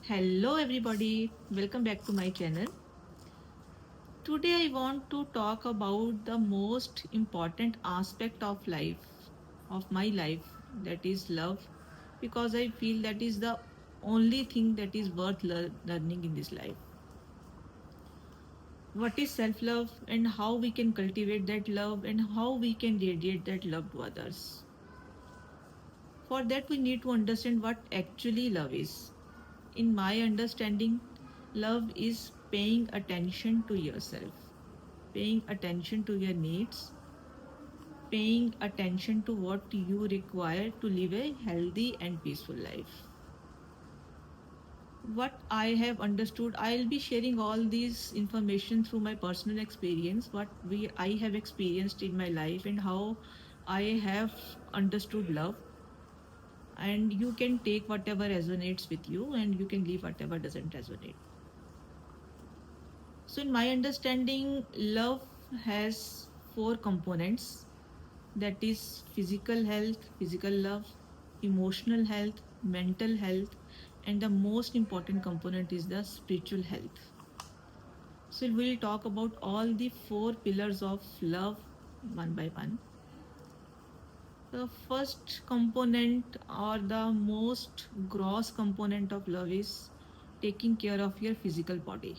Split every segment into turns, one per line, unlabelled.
Hello everybody, welcome back to my channel. Today I want to talk about the most important aspect of life, of my life, that is love, because I feel that is the only thing that is worth learning in this life. What is self love and how we can cultivate that love and how we can radiate that love to others. For that, we need to understand what actually love is. In my understanding, love is paying attention to yourself, paying attention to your needs, paying attention to what you require to live a healthy and peaceful life. What I have understood, I'll be sharing all these information through my personal experience, what we I have experienced in my life and how I have understood love, and you can take whatever resonates with you and you can leave whatever doesn't resonate. So, in my understanding, love has four components, that is physical health, physical love, emotional health, mental health, and the most important component is the spiritual health. So, we'll talk about all the four pillars of love one by one. The first component or the most gross component of love is taking care of your physical body.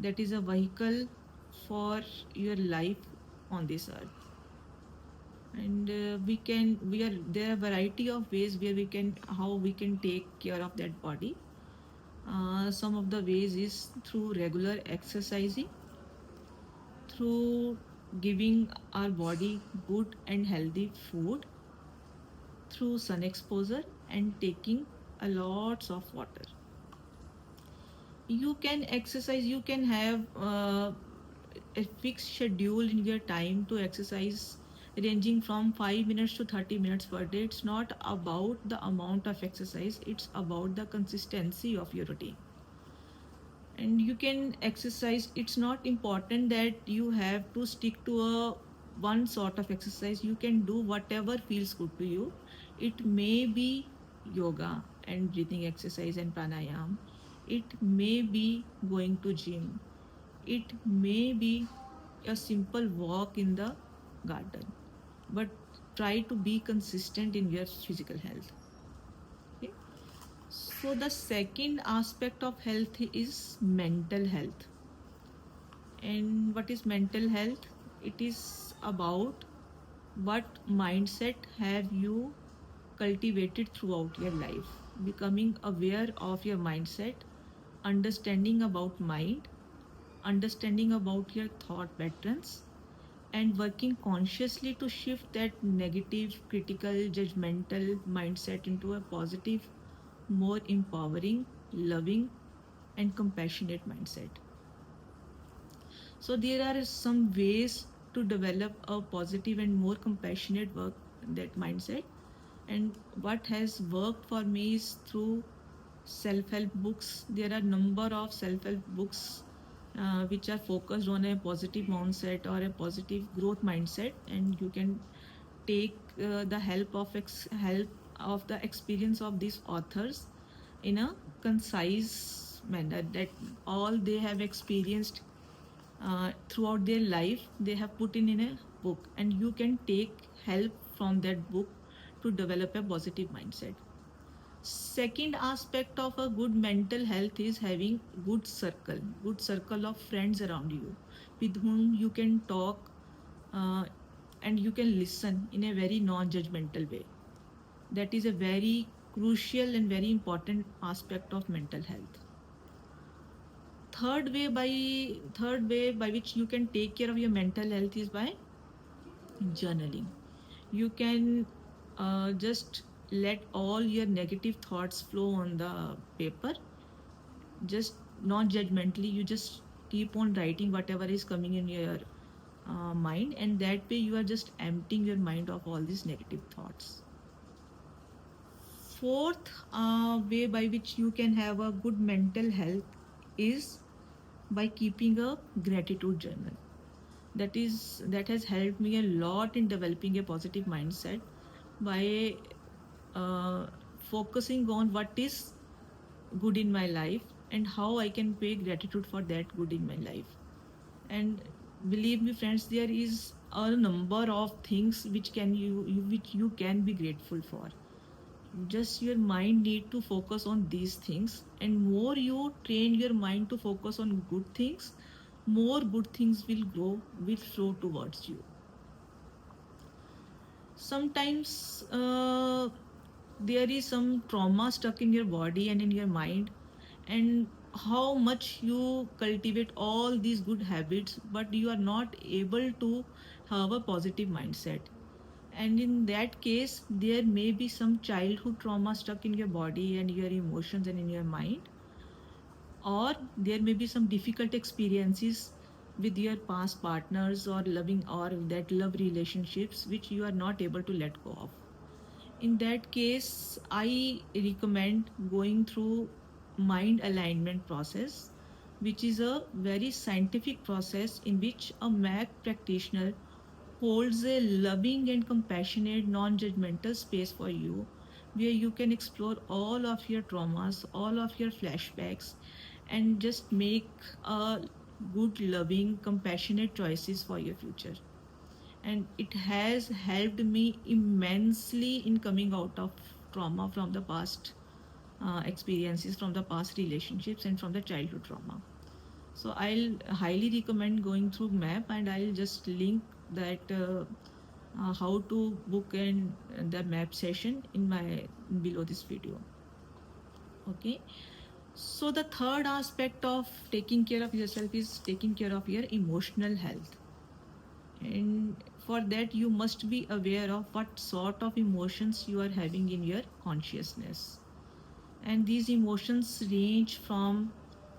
That is a vehicle for your life on this earth. And we are there are a variety of ways where we can how we can take care of that body. Some of the ways is through regular exercising, through giving our body good and healthy food, through sun exposure, and taking a lots of water. You can exercise, you can have a fixed schedule in your time to exercise, ranging from 5 minutes to 30 minutes per day. It's not about the amount of exercise, it's about the consistency of your routine. And you can exercise, it's not important that you have to stick to a one sort of exercise. You can do whatever feels good to you. It may be yoga and breathing exercise and pranayam, it may be going to gym, it may be a simple walk in the garden, but try to be consistent in your physical health. Okay? So the second aspect of health is mental health. And what is mental health? It is about what mindset have you cultivated throughout your life, becoming aware of your mindset, understanding about mind, understanding about your thought patterns, and working consciously to shift that negative, critical, judgmental mindset into a positive, more empowering, loving, and compassionate mindset. So there are some ways to develop a positive and more compassionate work that mindset. And what has worked for me is through self-help books. There are number of self-help books which are focused on a positive mindset or a positive growth mindset, and you can take the help of the experience of these authors in a concise manner, that all they have experienced throughout their life they have put in a book, and you can take help from that book to develop a positive mindset. Second aspect of a good mental health is having good circle of friends around you with whom you can talk, uh, and you can listen in a very non-judgmental way. That is a very crucial and very important aspect of mental health. Third way by which you can take care of your mental health is by journaling. You can just let all your negative thoughts flow on the paper, just non-judgmentally. You just keep on writing whatever is coming in your mind, and that way you are just emptying your mind of all these negative thoughts. Fourth way by which you can have a good mental health is by keeping a gratitude journal. That has helped me a lot in developing a positive mindset by uh, focusing on what is good in my life, and how I can pay gratitude for that good in my life. And believe me friends, there is a number of things which which you can be grateful for. Just your mind need to focus on these things, and more you train your mind to focus on good things, more good things will flow towards you. Sometimes there is some trauma stuck in your body and in your mind, and how much you cultivate all these good habits, but you are not able to have a positive mindset. And in that case, there may be some childhood trauma stuck in your body and your emotions and in your mind, or there may be some difficult experiences with your past partners or loving or that love relationships which you are not able to let go of. In that case, I recommend going through mind alignment process, which is a very scientific process in which a MAC practitioner holds a loving and compassionate, non-judgmental space for you, where you can explore all of your traumas, all of your flashbacks, and just make a good, loving, compassionate choices for your future. And it has helped me immensely in coming out of trauma from the past experiences, from the past relationships, and from the childhood trauma. So I'll highly recommend going through map, and I'll just link that how to book and the map session in my below this video. Okay. So the third aspect of taking care of yourself is taking care of your emotional health. And for that, you must be aware of what sort of emotions you are having in your consciousness. And these emotions range from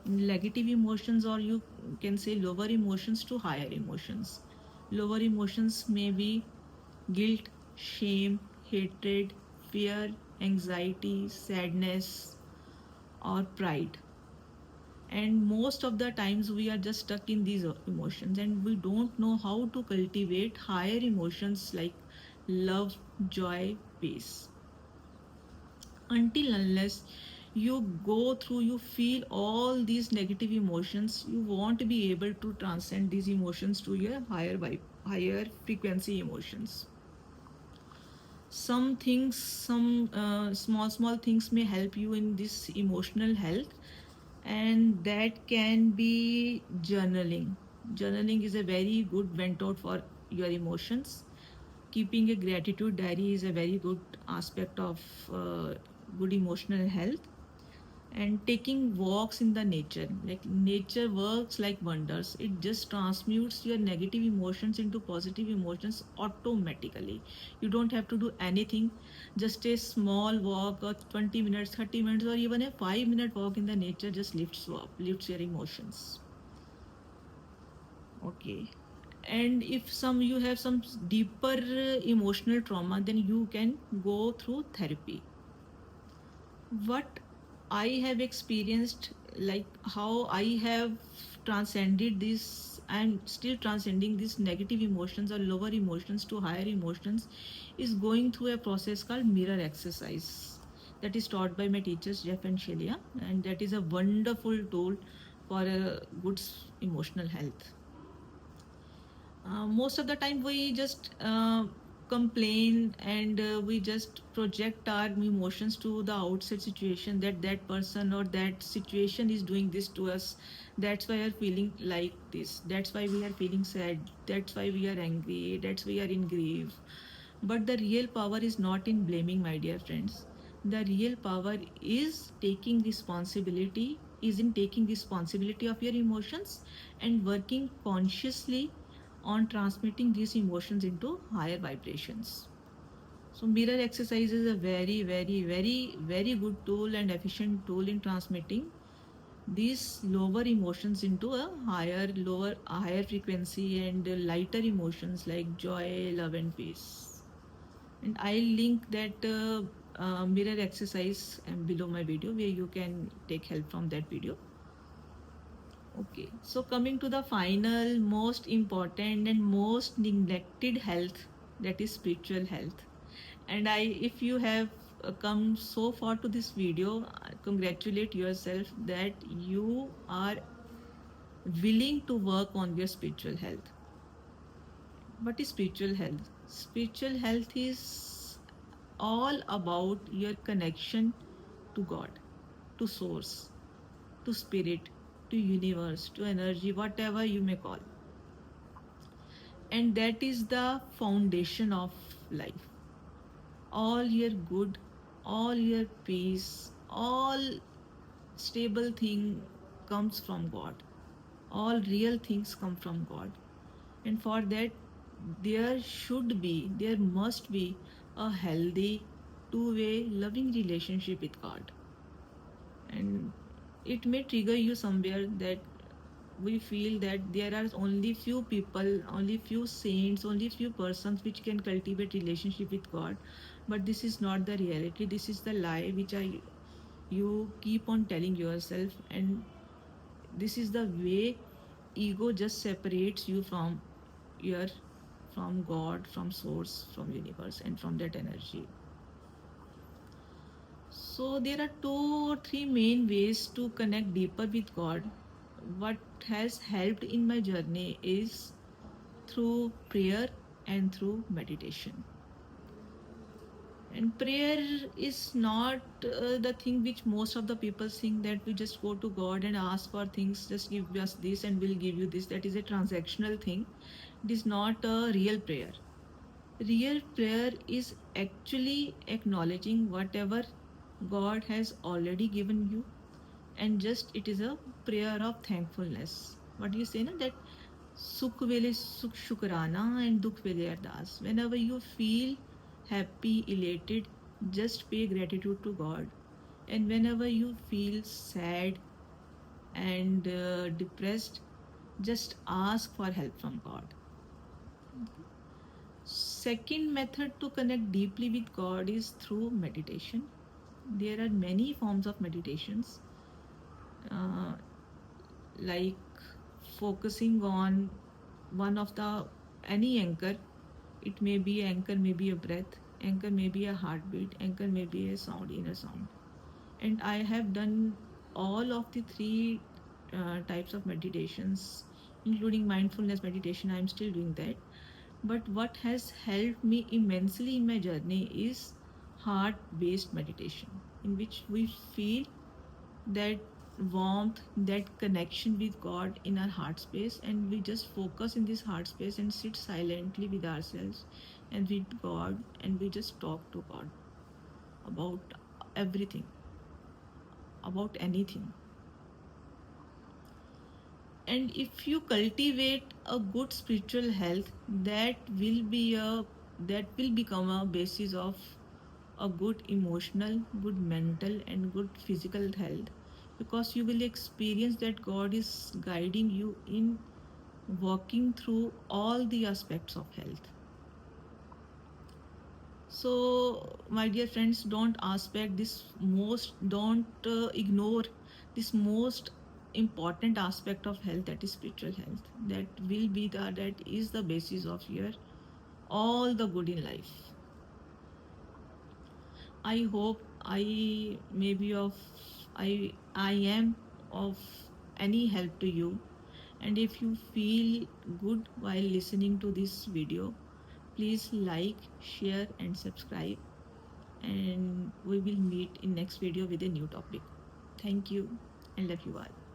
negative emotions, or you can say lower emotions, to higher emotions. Lower emotions may be guilt, shame, hatred, fear, anxiety, sadness, or pride. And most of the times we are just stuck in these emotions, and we don't know how to cultivate higher emotions like love, joy, peace. Until unless you go through, you feel all these negative emotions, you won't be able to transcend these emotions to your higher vibe, higher frequency emotions. Some things, some small things may help you in this emotional health, and that can be journaling. Journaling is a very good vent out for your emotions. Keeping a gratitude diary is a very good aspect of good emotional health. And taking walks in the nature, like nature works like wonders, it just transmutes your negative emotions into positive emotions automatically. You don't have to do anything. Just a small walk, or 20 minutes, 30 minutes, or even a 5-minute walk in the nature just lifts you up, lifts your emotions. Okay. And if some you have some deeper emotional trauma, then you can go through therapy. What I have experienced, like how I have transcended this and still transcending these negative emotions or lower emotions to higher emotions, is going through a process called mirror exercise that is taught by my teachers Jeff and Shelia, and that is a wonderful tool for a good emotional health. Most of the time we just complain, and we just project our emotions to the outside situation, that that person or that situation is doing this to us, that's why we are feeling like this, that's why we are feeling sad, that's why we are angry, that's why we are in grief. But the real power is not in blaming, my dear friends. The real power is taking responsibility, is in taking responsibility of your emotions, and working consciously on transmitting these emotions into higher vibrations. So mirror exercise is a very, very, very, very good tool and efficient tool in transmitting these lower emotions into a higher frequency and lighter emotions like joy, love, and peace. And I'll link that mirror exercise below my video, where you can take help from that video. Okay, so coming to the final, most important and most neglected health, that is spiritual health. And if you have come so far to this video, congratulate yourself that you are willing to work on your spiritual health. What is spiritual health? Spiritual health is all about your connection to God, to source, to spirit, to universe, to energy, whatever you may call. And that is the foundation of life. All your good, all your peace, all stable thing comes from God. All real things come from God. And for that, there must be a healthy, two-way, loving relationship with God. And it may trigger you somewhere that we feel that there are only few people, only few saints, only few persons which can cultivate relationship with God. But this is not the reality. This is the lie which you keep on telling yourself, and this is the way ego just separates you your from God, from source, from universe, and from that energy. So there are two or three main ways to connect deeper with God. What has helped in my journey is through prayer and through meditation. And prayer is not the thing which most of the people think, that we just go to God and ask for things, just give us this and we'll give you this. That is a transactional thing. It is not a real prayer. Real prayer is actually acknowledging whatever God has already given you, and just it is a prayer of thankfulness. What do you say, na? That sukh vele sukh shukrana and dukh vele ardas. Whenever you feel happy, elated, just pay gratitude to God. And whenever you feel sad and depressed, just ask for help from God. Second method to connect deeply with God is through meditation. There are many forms of meditations, uh, like focusing on one of the any anchor. It may be anchor, may be a breath, anchor may be a heartbeat, anchor may be a sound, inner sound. And I have done all of the three types of meditations, including mindfulness meditation. I'm still doing that. But what has helped me immensely in my journey is heart based meditation, in which we feel that warmth, that connection with God in our heart space, and we just focus in this heart space and sit silently with ourselves and with God, and we just talk to God about everything, about anything. And if you cultivate a good spiritual health, that will become a basis of a good emotional, good mental, and good physical health, because you will experience that God is guiding you in walking through all the aspects of health. So, my dear friends, don't ignore this most important aspect of health, that is spiritual health. That is the basis of your all the good in life. I hope I am of any help to you. And if you feel good while listening to this video, please like, share, and subscribe. And we will meet in next video with a new topic. Thank you and love you all.